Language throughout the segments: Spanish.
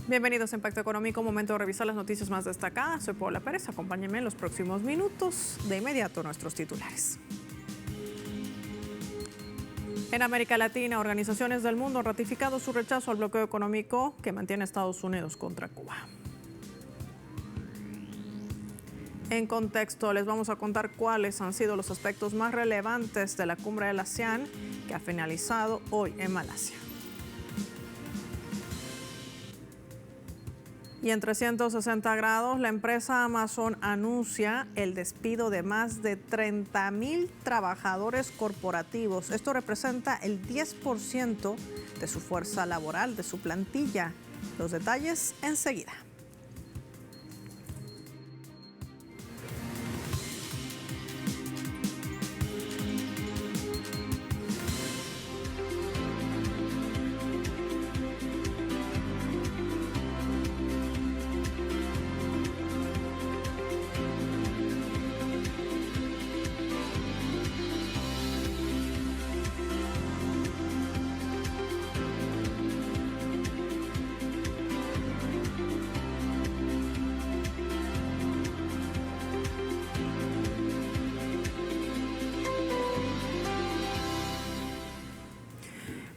Bienvenidos a Impacto Económico, momento de revisar las noticias más destacadas. Soy Paula Pérez, acompáñenme en los próximos minutos. De inmediato nuestros titulares. En América Latina, organizaciones del mundo han ratificado su rechazo al bloqueo económico que mantiene Estados Unidos contra Cuba. En contexto, les vamos a contar cuáles han sido los aspectos más relevantes de la cumbre de la ASEAN que ha finalizado hoy en Malasia. Y en 360 grados, la empresa Amazon anuncia el despido de más de 30,000 trabajadores corporativos. Esto representa el 10% de su fuerza laboral, de su plantilla. Los detalles enseguida.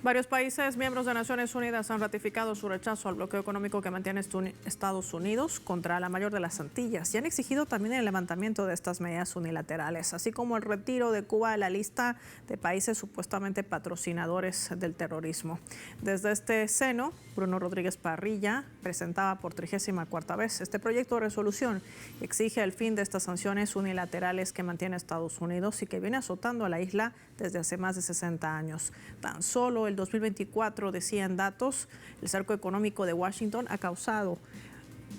Varios países miembros de Naciones Unidas han ratificado su rechazo al bloqueo económico que mantiene Estados Unidos contra la mayor de las Antillas y han exigido también el levantamiento de estas medidas unilaterales, así como el retiro de Cuba de la lista de países supuestamente patrocinadores del terrorismo. Desde este seno, Bruno Rodríguez Parrilla presentaba por 34ª vez este proyecto de resolución y exige el fin de estas sanciones unilaterales que mantiene Estados Unidos y que viene azotando a la isla desde hace más de 60 años. Tan solo el 2024, decían datos, el cerco económico de Washington ha causado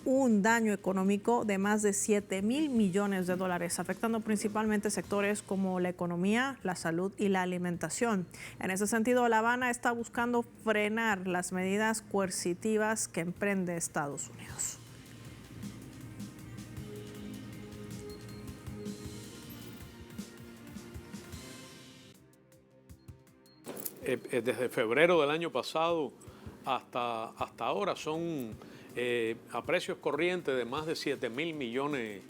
un daño económico de más de 7,000 millones de dólares, afectando principalmente sectores como la economía, la salud y la alimentación. En ese sentido, La Habana está buscando frenar las medidas coercitivas que emprende Estados Unidos. Desde febrero del año pasado hasta ahora son a precios corrientes de más de 7,000 millones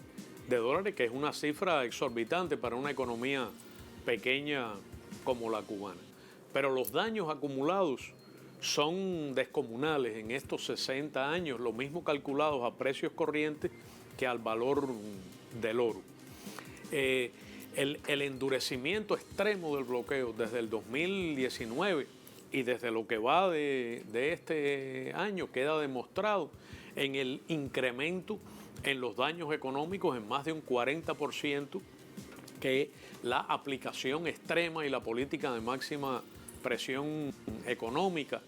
de dólares, que es una cifra exorbitante para una economía pequeña como la cubana. Pero los daños acumulados son descomunales en estos 60 años, lo mismo calculados a precios corrientes que al valor del oro. El endurecimiento extremo del bloqueo desde el 2019 y desde lo que va de este año queda demostrado en el incremento en los daños económicos en más de un 40%, que la aplicación extrema y la política de máxima presión económica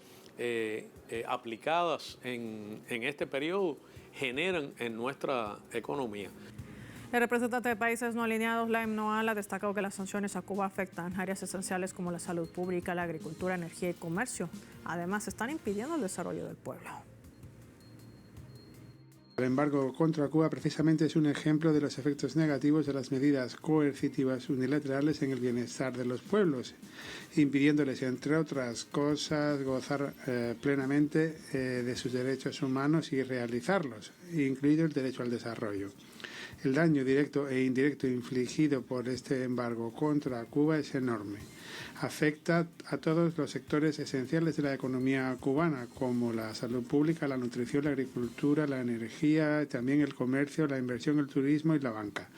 aplicadas en este periodo generan en nuestra economía. El representante de países no alineados, Laim Noal, ha destacado que las sanciones a Cuba afectan áreas esenciales como la salud pública, la agricultura, energía y comercio. Además, están impidiendo el desarrollo del pueblo. El embargo contra Cuba precisamente es un ejemplo de los efectos negativos de las medidas coercitivas unilaterales en el bienestar de los pueblos, impidiéndoles, entre otras cosas, gozar plenamente de sus derechos humanos y realizarlos, incluido el derecho al desarrollo. El daño directo e indirecto infligido por este embargo contra Cuba es enorme. Afecta a todos los sectores esenciales de la economía cubana, como la salud pública, la nutrición, la agricultura, la energía, también el comercio, la inversión, el turismo y la banca.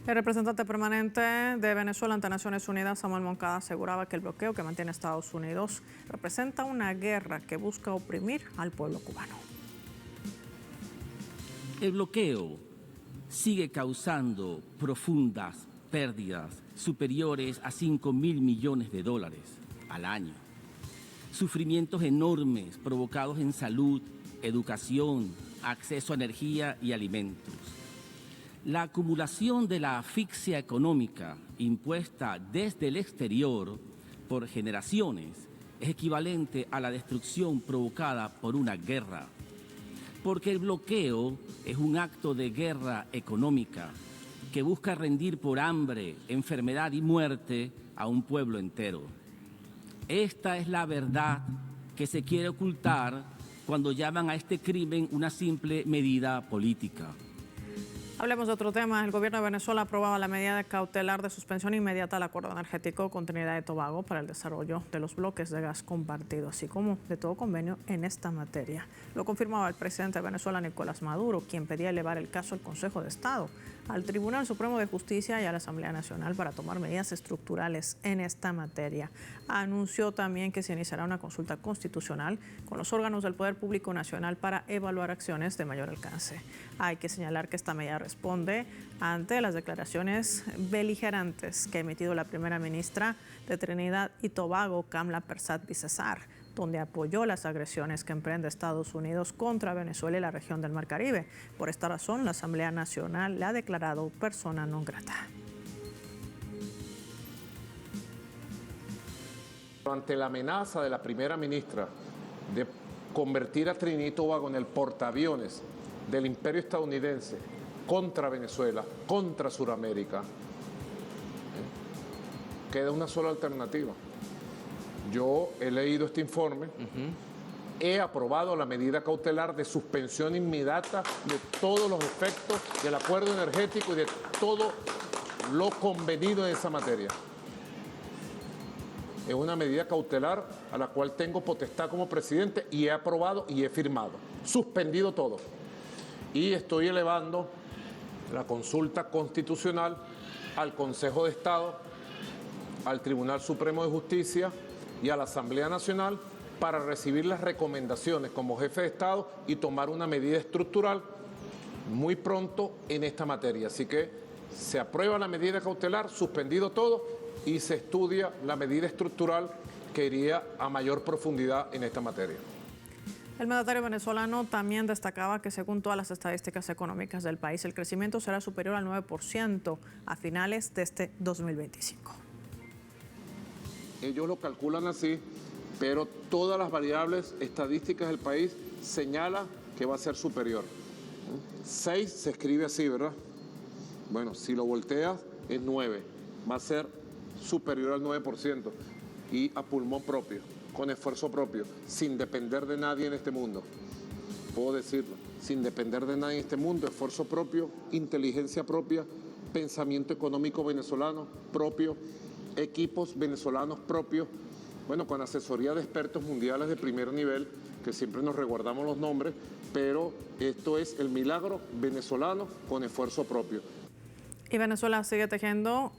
El representante permanente de Venezuela ante Naciones Unidas, Samuel Moncada, aseguraba que el bloqueo que mantiene Estados Unidos representa una guerra que busca oprimir al pueblo cubano. El bloqueo sigue causando profundas pérdidas superiores a 5,000 millones de dólares al año. Sufrimientos enormes provocados en salud, educación, acceso a energía y alimentos. La acumulación de la asfixia económica impuesta desde el exterior por generaciones es equivalente a la destrucción provocada por una guerra. Porque el bloqueo es un acto de guerra económica que busca rendir por hambre, enfermedad y muerte a un pueblo entero. Esta es la verdad que se quiere ocultar cuando llaman a este crimen una simple medida política. Hablemos de otro tema. El gobierno de Venezuela ha aprobado la medida cautelar de suspensión inmediata al acuerdo energético con Trinidad y Tobago para el desarrollo de los bloques de gas compartido, así como de todo convenio en esta materia. Lo confirmaba el presidente de Venezuela, Nicolás Maduro, quien pedía elevar el caso al Consejo de Estado, al Tribunal Supremo de Justicia y a la Asamblea Nacional para tomar medidas estructurales en esta materia. Anunció también que se iniciará una consulta constitucional con los órganos del Poder Público Nacional para evaluar acciones de mayor alcance. Hay que señalar que esta medida responde ante las declaraciones beligerantes que ha emitido la primera ministra de Trinidad y Tobago, Kamla Persad-Bissessar, donde apoyó las agresiones que emprende Estados Unidos contra Venezuela y la región del Mar Caribe. Por esta razón, la Asamblea Nacional la ha declarado persona non grata. Ante la amenaza de la primera ministra de convertir a Trinidad y Tobago en el portaaviones del imperio estadounidense contra Venezuela, contra Sudamérica, queda una sola alternativa. Yo he leído este informe, he aprobado la medida cautelar de suspensión inmediata de todos los efectos del acuerdo energético y de todo lo convenido en esa materia. Es una medida cautelar a la cual tengo potestad como presidente y he aprobado y he firmado, suspendido todo. Y estoy elevando la consulta constitucional al Consejo de Estado, al Tribunal Supremo de Justicia y a la Asamblea Nacional para recibir las recomendaciones como jefe de Estado y tomar una medida estructural muy pronto en esta materia. Así que se aprueba la medida cautelar, suspendido todo, y se estudia la medida estructural que iría a mayor profundidad en esta materia. El mandatario venezolano también destacaba que según todas las estadísticas económicas del país, el crecimiento será superior al 9% a finales de este 2025. Ellos lo calculan así, pero todas las variables estadísticas del país señalan que va a ser superior. 6 se escribe así, ¿verdad? Bueno, si lo volteas es 9, va a ser superior al 9% y a pulmón propio, con esfuerzo propio, sin depender de nadie en este mundo. Puedo decirlo, sin depender de nadie en este mundo, esfuerzo propio, inteligencia propia, pensamiento económico venezolano propio, equipos venezolanos propios, bueno, con asesoría de expertos mundiales de primer nivel, que siempre nos resguardamos los nombres, pero esto es el milagro venezolano con esfuerzo propio. Y Venezuela sigue tejiendo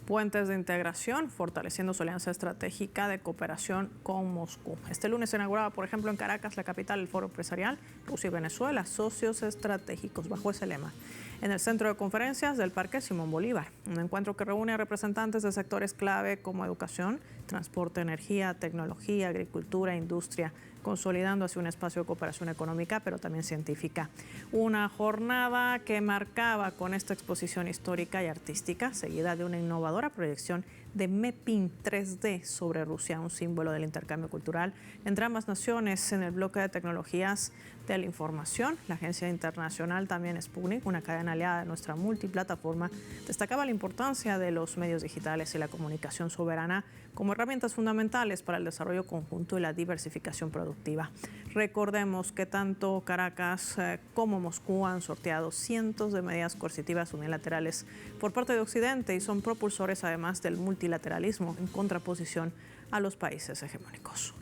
puentes de integración, fortaleciendo su alianza estratégica de cooperación con Moscú. Este lunes se inauguraba, por ejemplo, en Caracas, la capital, el Foro Empresarial Rusia y Venezuela, socios estratégicos, bajo ese lema, en el Centro de Conferencias del Parque Simón Bolívar. Un encuentro que reúne a representantes de sectores clave como educación, transporte, energía, tecnología, agricultura, industria, consolidando así un espacio de cooperación económica, pero también científica. Una jornada que marcaba con esta exposición histórica y artística, seguida de una innovadora proyección de mapping 3D sobre Rusia, un símbolo del intercambio cultural entre ambas naciones en el bloque de tecnologías de la información. La agencia internacional también Sputnik, una cadena aliada de nuestra multiplataforma, destacaba la importancia de los medios digitales y la comunicación soberana como herramientas fundamentales para el desarrollo conjunto y la diversificación productiva. Recordemos que tanto Caracas como Moscú han sorteado cientos de medidas coercitivas unilaterales por parte de Occidente y son propulsores además del multilateralismo en contraposición a los países hegemónicos.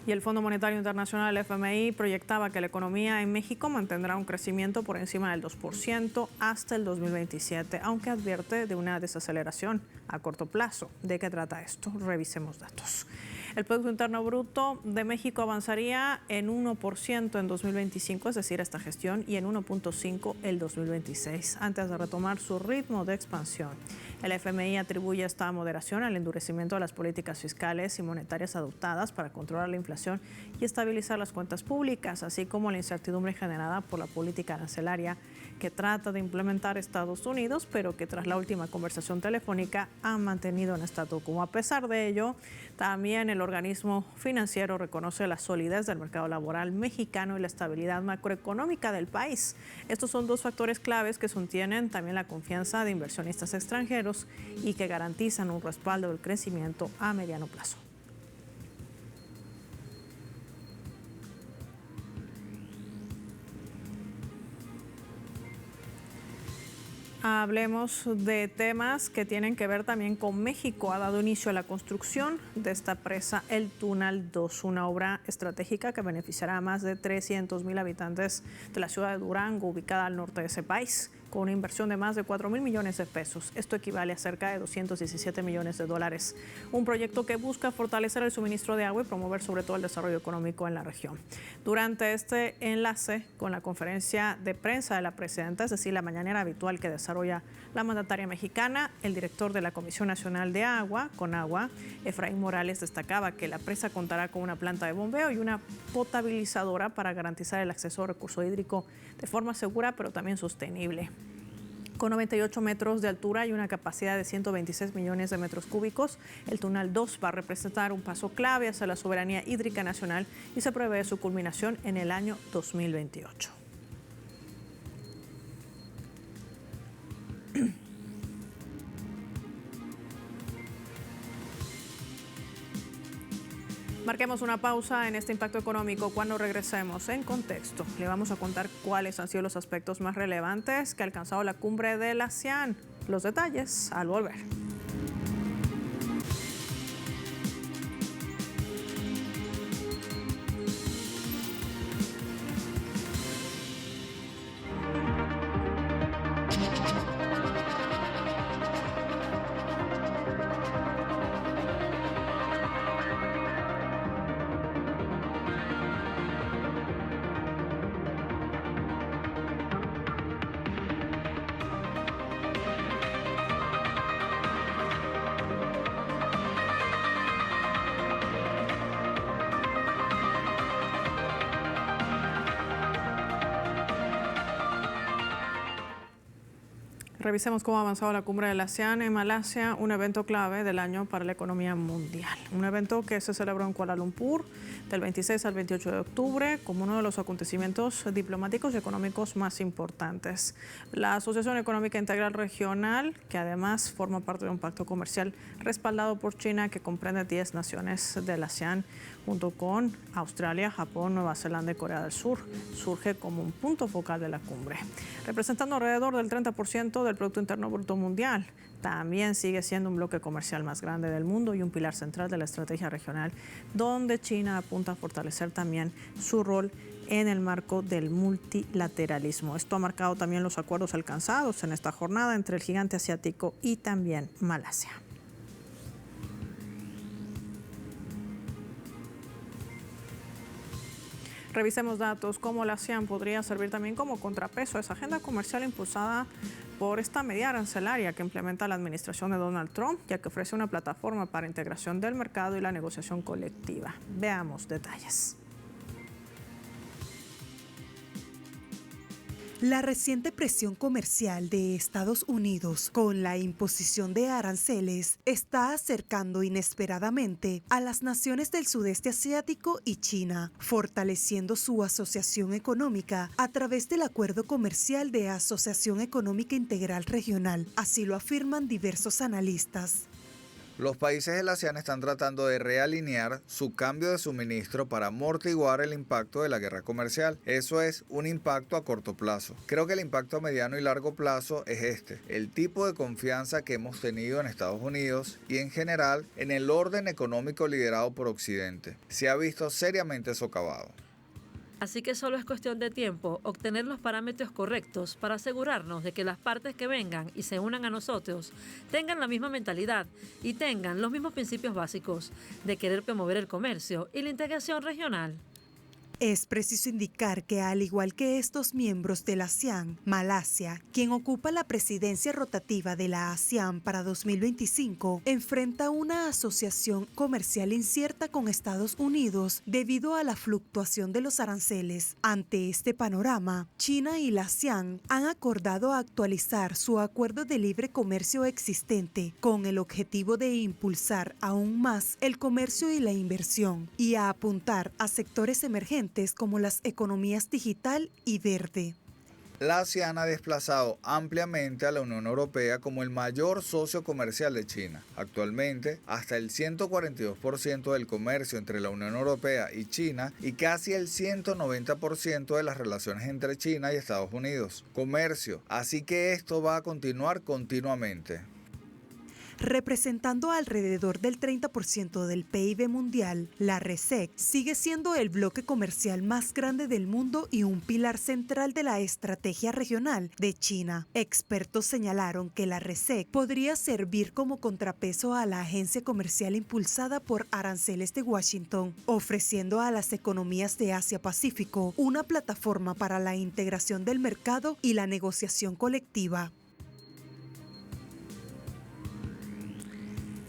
Y el Fondo Monetario Internacional, el FMI, proyectaba que la economía en México mantendrá un crecimiento por encima del 2% hasta el 2027, aunque advierte de una desaceleración a corto plazo. ¿De qué trata esto? Revisemos datos. El Producto Interno Bruto de México avanzaría en 1% en 2025, es decir, esta gestión, y en 1.5% el 2026, antes de retomar su ritmo de expansión. El FMI atribuye esta moderación al endurecimiento de las políticas fiscales y monetarias adoptadas para controlar la inflación y estabilizar las cuentas públicas, así como la incertidumbre generada por la política arancelaria que trata de implementar Estados Unidos, pero que tras la última conversación telefónica ha mantenido en statu quo. A pesar de ello, también el organismo financiero reconoce la solidez del mercado laboral mexicano y la estabilidad macroeconómica del país. Estos son dos factores claves que sostienen también la confianza de inversionistas extranjeros sólidos y que garantizan un respaldo del crecimiento a mediano plazo. Hablemos de temas que tienen que ver también con México. Ha dado inicio a la construcción de esta presa, el Tunal 2, una obra estratégica que beneficiará a más de 300,000 habitantes de la ciudad de Durango, ubicada al norte de ese país, con una inversión de más de 4,000 millones de pesos. Esto equivale a cerca de 217 millones de dólares. Un proyecto que busca fortalecer el suministro de agua y promover sobre todo el desarrollo económico en la región. Durante este enlace con la conferencia de prensa de la presidenta, es decir, la mañanera habitual que desarrolla la mandataria mexicana, el director de la Comisión Nacional de Agua, CONAGUA, Efraín Morales, destacaba que la presa contará con una planta de bombeo y una potabilizadora para garantizar el acceso a recurso hídrico de forma segura pero también sostenible. Con 98 metros de altura y una capacidad de 126 millones de metros cúbicos, el Tunal 2 va a representar un paso clave hacia la soberanía hídrica nacional y se prevé su culminación en el año 2028. Marquemos una pausa en este impacto económico. Cuando regresemos en contexto, le vamos a contar cuáles han sido los aspectos más relevantes que ha alcanzado la cumbre de la ASEAN. Los detalles al volver. Revisemos cómo ha avanzado la cumbre de la ASEAN en Malasia, un evento clave del año para la economía mundial. Un evento que se celebró en Kuala Lumpur del 26 al 28 de octubre como uno de los acontecimientos diplomáticos y económicos más importantes. La Asociación Económica Integral Regional, que además forma parte de un pacto comercial respaldado por China que comprende 10 naciones de la ASEAN, junto con Australia, Japón, Nueva Zelanda y Corea del Sur, surge como un punto focal de la cumbre, representando alrededor del 30% del Producto Interno Bruto Mundial. También sigue siendo un bloque comercial más grande del mundo y un pilar central de la estrategia regional, donde China apunta a fortalecer también su rol en el marco del multilateralismo. Esto ha marcado también los acuerdos alcanzados en esta jornada entre el gigante asiático y también Malasia. Revisemos datos, cómo la ASEAN podría servir también como contrapeso a esa agenda comercial impulsada por esta medida arancelaria que implementa la administración de Donald Trump, ya que ofrece una plataforma para integración del mercado y la negociación colectiva. Veamos detalles. La reciente presión comercial de Estados Unidos con la imposición de aranceles está acercando inesperadamente a las naciones del sudeste asiático y China, fortaleciendo su asociación económica a través del Acuerdo Comercial de Asociación Económica Integral Regional. Así lo afirman diversos analistas. Los países de la ASEAN están tratando de realinear su cambio de suministro para amortiguar el impacto de la guerra comercial. Eso es un impacto a corto plazo. Creo que el impacto a mediano y largo plazo es el tipo de confianza que hemos tenido en Estados Unidos y en general en el orden económico liderado por Occidente. Se ha visto seriamente socavado. Así que solo es cuestión de tiempo obtener los parámetros correctos para asegurarnos de que las partes que vengan y se unan a nosotros tengan la misma mentalidad y tengan los mismos principios básicos de querer promover el comercio y la integración regional. Es preciso indicar que, al igual que estos miembros de la ASEAN, Malasia, quien ocupa la presidencia rotativa de la ASEAN para 2025, enfrenta una asociación comercial incierta con Estados Unidos debido a la fluctuación de los aranceles. Ante este panorama, China y la ASEAN han acordado actualizar su acuerdo de libre comercio existente con el objetivo de impulsar aún más el comercio y la inversión y a apuntar a sectores emergentes como las economías digital y verde. La ASEAN ha desplazado ampliamente a la Unión Europea como el mayor socio comercial de China. Actualmente, hasta el 142% del comercio entre la Unión Europea y China y casi el 190% de las relaciones entre China y Estados Unidos. Comercio, así que esto va a continuar continuamente. Representando alrededor del 30% del PIB mundial, la RCEP sigue siendo el bloque comercial más grande del mundo y un pilar central de la estrategia regional de China. Expertos señalaron que la RCEP podría servir como contrapeso a la agencia comercial impulsada por aranceles de Washington, ofreciendo a las economías de Asia-Pacífico una plataforma para la integración del mercado y la negociación colectiva.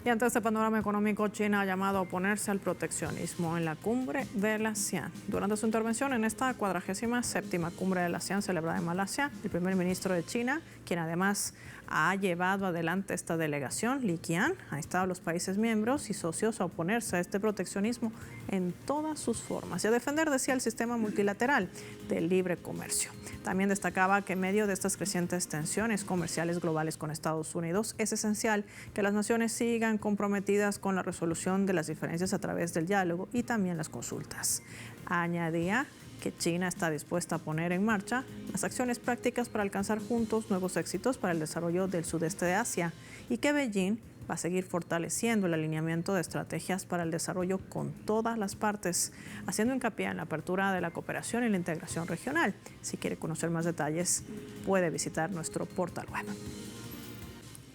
Y ante este panorama económico, China ha llamado a oponerse al proteccionismo en la cumbre de la ASEAN. Durante su intervención en esta 47ª cumbre de la ASEAN celebrada en Malasia, el primer ministro de China, quien además ha llevado adelante esta delegación, Li Qiang, ha instado a los países miembros y socios a oponerse a este proteccionismo en todas sus formas y a defender, decía, el sistema multilateral del libre comercio. También destacaba que en medio de estas crecientes tensiones comerciales globales con Estados Unidos, es esencial que las naciones sigan comprometidas con la resolución de las diferencias a través del diálogo y también las consultas. Añadía que China está dispuesta a poner en marcha las acciones prácticas para alcanzar juntos nuevos éxitos para el desarrollo del sudeste de Asia y que Beijing va a seguir fortaleciendo el alineamiento de estrategias para el desarrollo con todas las partes, haciendo hincapié en la apertura de la cooperación y la integración regional. Si quiere conocer más detalles, puede visitar nuestro portal web.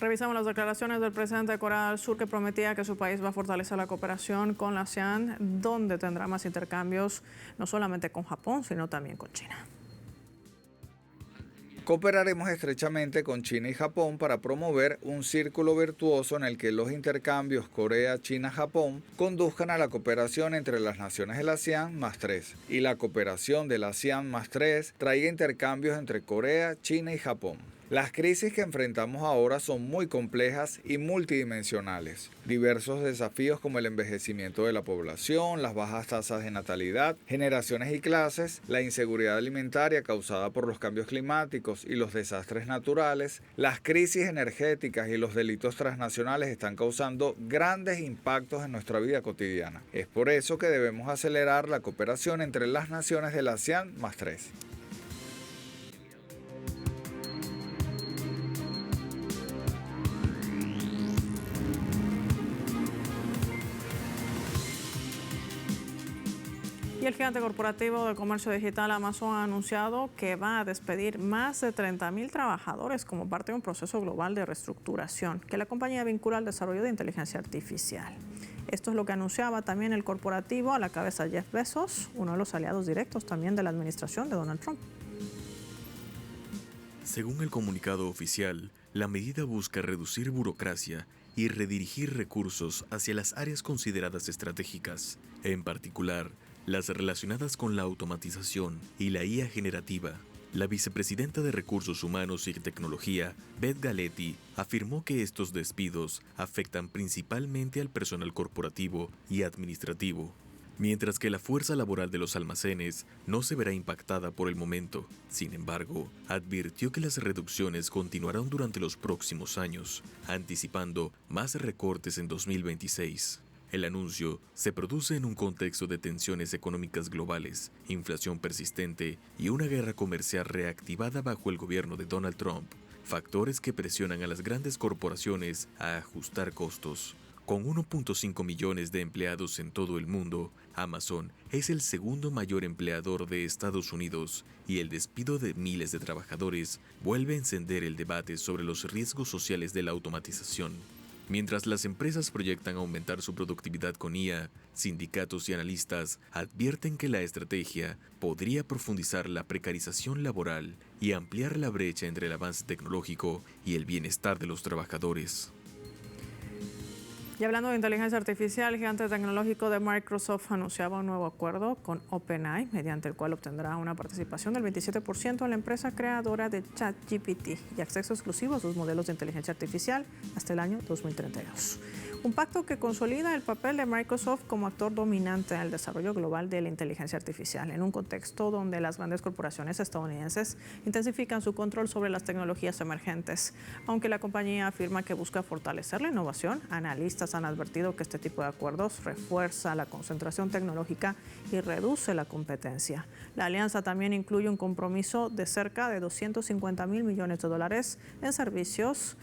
Revisamos las declaraciones del presidente de Corea del Sur, que prometía que su país va a fortalecer la cooperación con la ASEAN, donde tendrá más intercambios no solamente con Japón, sino también con China. Cooperaremos estrechamente con China y Japón para promover un círculo virtuoso en el que los intercambios Corea, China, Japón conduzcan a la cooperación entre las naciones del ASEAN +3 y la cooperación del ASEAN +3 traiga intercambios entre Corea, China y Japón. Las crisis que enfrentamos ahora son muy complejas y multidimensionales. Diversos desafíos como el envejecimiento de la población, las bajas tasas de natalidad, generaciones y clases, la inseguridad alimentaria causada por los cambios climáticos y los desastres naturales, las crisis energéticas y los delitos transnacionales están causando grandes impactos en nuestra vida cotidiana. Es por eso que debemos acelerar la cooperación entre las naciones del ASEAN +3. Y el gigante corporativo de comercio digital Amazon ha anunciado que va a despedir más de 30.000 trabajadores como parte de un proceso global de reestructuración que la compañía vincula al desarrollo de inteligencia artificial. Esto es lo que anunciaba también el corporativo a la cabeza de Jeff Bezos, uno de los aliados directos también de la administración de Donald Trump. Según el comunicado oficial, la medida busca reducir burocracia y redirigir recursos hacia las áreas consideradas estratégicas, en particular las relacionadas con la automatización y la IA generativa. La vicepresidenta de Recursos Humanos y Tecnología, Beth Galetti, afirmó que estos despidos afectan principalmente al personal corporativo y administrativo, mientras que la fuerza laboral de los almacenes no se verá impactada por el momento. Sin embargo, advirtió que las reducciones continuarán durante los próximos años, anticipando más recortes en 2026. El anuncio se produce en un contexto de tensiones económicas globales, inflación persistente y una guerra comercial reactivada bajo el gobierno de Donald Trump, factores que presionan a las grandes corporaciones a ajustar costos. Con 1.5 millones de empleados en todo el mundo, Amazon es el segundo mayor empleador de Estados Unidos y el despido de miles de trabajadores vuelve a encender el debate sobre los riesgos sociales de la automatización. Mientras las empresas proyectan aumentar su productividad con IA, sindicatos y analistas advierten que la estrategia podría profundizar la precarización laboral y ampliar la brecha entre el avance tecnológico y el bienestar de los trabajadores. Y hablando de inteligencia artificial, el gigante tecnológico de Microsoft anunciaba un nuevo acuerdo con OpenAI, mediante el cual obtendrá una participación del 27% en la empresa creadora de ChatGPT y acceso exclusivo a sus modelos de inteligencia artificial hasta el año 2032. Un pacto que consolida el papel de Microsoft como actor dominante en el desarrollo global de la inteligencia artificial, en un contexto donde las grandes corporaciones estadounidenses intensifican su control sobre las tecnologías emergentes. Aunque la compañía afirma que busca fortalecer la innovación, analistas han advertido que este tipo de acuerdos refuerza la concentración tecnológica y reduce la competencia. La alianza también incluye un compromiso de cerca de $250 mil millones en servicios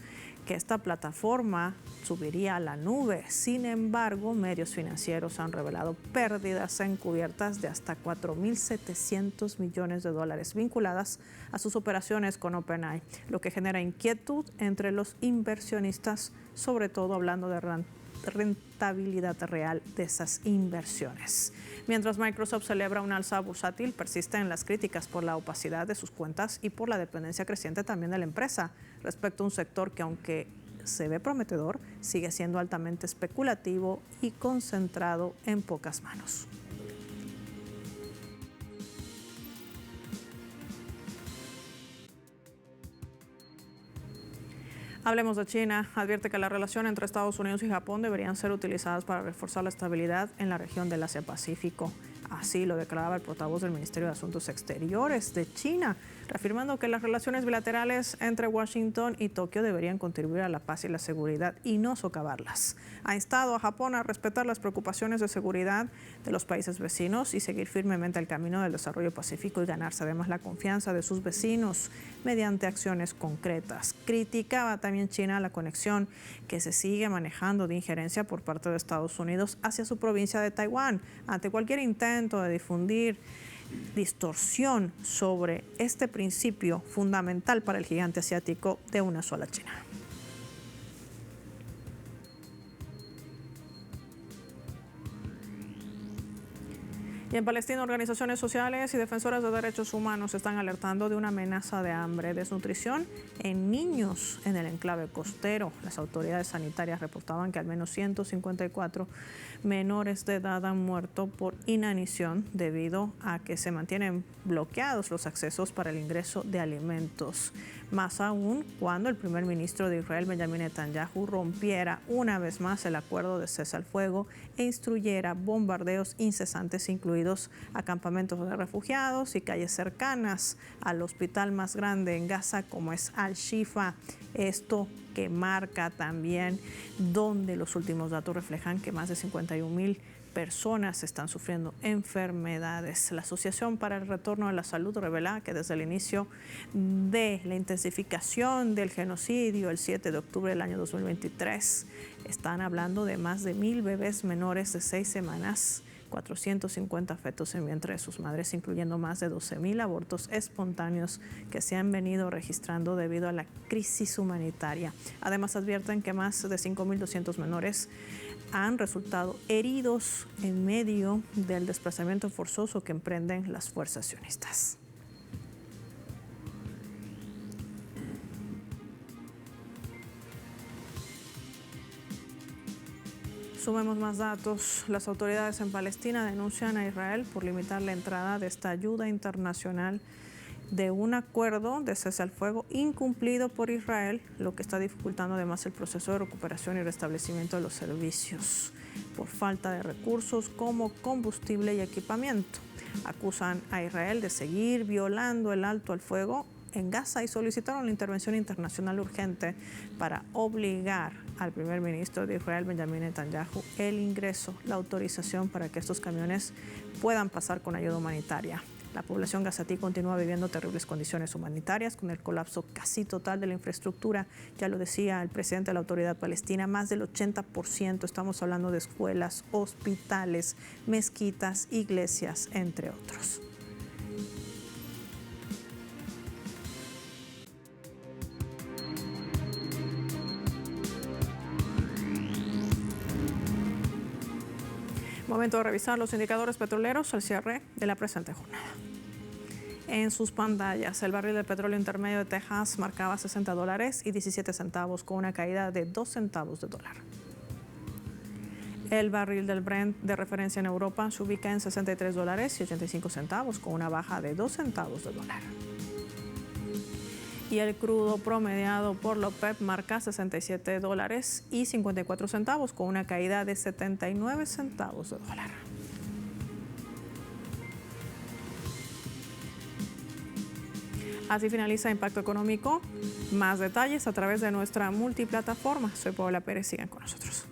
que esta plataforma subiría a la nube. Sin embargo, medios financieros han revelado pérdidas encubiertas de hasta $4.700 millones vinculadas a sus operaciones con OpenAI, lo que genera inquietud entre los inversionistas, sobre todo hablando de rentabilidad real de esas inversiones. Mientras Microsoft celebra un alza bursátil, persisten las críticas por la opacidad de sus cuentas y por la dependencia creciente también de la empresa respecto a un sector que, aunque se ve prometedor, sigue siendo altamente especulativo y concentrado en pocas manos. Hablemos de China. Advierte que la relación entre Estados Unidos y Japón deberían ser utilizadas para reforzar la estabilidad en la región del Asia-Pacífico. Así lo declaraba el portavoz del Ministerio de Asuntos Exteriores de China, reafirmando que las relaciones bilaterales entre Washington y Tokio deberían contribuir a la paz y la seguridad y no socavarlas. Ha instado a Japón a respetar las preocupaciones de seguridad de los países vecinos y seguir firmemente el camino del desarrollo pacífico y ganarse además la confianza de sus vecinos mediante acciones concretas. Criticaba también China la conexión que se sigue manejando de injerencia por parte de Estados Unidos hacia su provincia de Taiwán, ante cualquier intento de difundir distorsión sobre este principio fundamental para el gigante asiático de una sola China. Y en Palestina, organizaciones sociales y defensoras de derechos humanos están alertando de una amenaza de hambre, desnutrición en niños en el enclave costero. Las autoridades sanitarias reportaban que al menos 154 menores de edad han muerto por inanición debido a que se mantienen bloqueados los accesos para el ingreso de alimentos. Más aún cuando el primer ministro de Israel, Benjamin Netanyahu, rompiera una vez más el acuerdo de cese al fuego e instruyera bombardeos incesantes, incluidos a campamentos de refugiados y calles cercanas al hospital más grande en Gaza, como es Al-Shifa. Esto que marca también donde los últimos datos reflejan que más de 51,000 personas están sufriendo enfermedades. La Asociación para el Retorno a la Salud revela que desde el inicio de la intensificación del genocidio, el 7 de octubre del año 2023, están hablando de más de 1,000 bebés menores de 6 semanas, 450 fetos en vientre de sus madres, incluyendo más de 12,000 abortos espontáneos que se han venido registrando debido a la crisis humanitaria. Además, advierten que más de 5,200 menores han resultado heridos en medio del desplazamiento forzoso que emprenden las fuerzas sionistas. Sumemos más datos. Las autoridades en Palestina denuncian a Israel por limitar la entrada de esta ayuda internacional de un acuerdo de cese al fuego incumplido por Israel, lo que está dificultando además el proceso de recuperación y restablecimiento de los servicios por falta de recursos como combustible y equipamiento. Acusan a Israel de seguir violando el alto al fuego en Gaza y solicitaron la intervención internacional urgente para obligar al primer ministro de Israel, Benjamin Netanyahu, el ingreso, la autorización para que estos camiones puedan pasar con ayuda humanitaria. La población gazatí continúa viviendo terribles condiciones humanitarias con el colapso casi total de la infraestructura. Ya lo decía el presidente de la Autoridad Palestina, más del 80%, estamos hablando de escuelas, hospitales, mezquitas, iglesias, entre otros. Momento de revisar los indicadores petroleros al cierre de la presente jornada. En sus pantallas, el barril de petróleo intermedio de Texas marcaba $60.17 con una caída de 2 centavos de dólar. El barril del Brent de referencia en Europa se ubica en $63.85 con una baja de 2 centavos de dólar. Y el crudo promediado por la OPEP marca $67.54 con una caída de 79 centavos de dólar. Así finaliza Impacto Económico. Más detalles a través de nuestra multiplataforma. Soy Paola Pérez. Sigan con nosotros.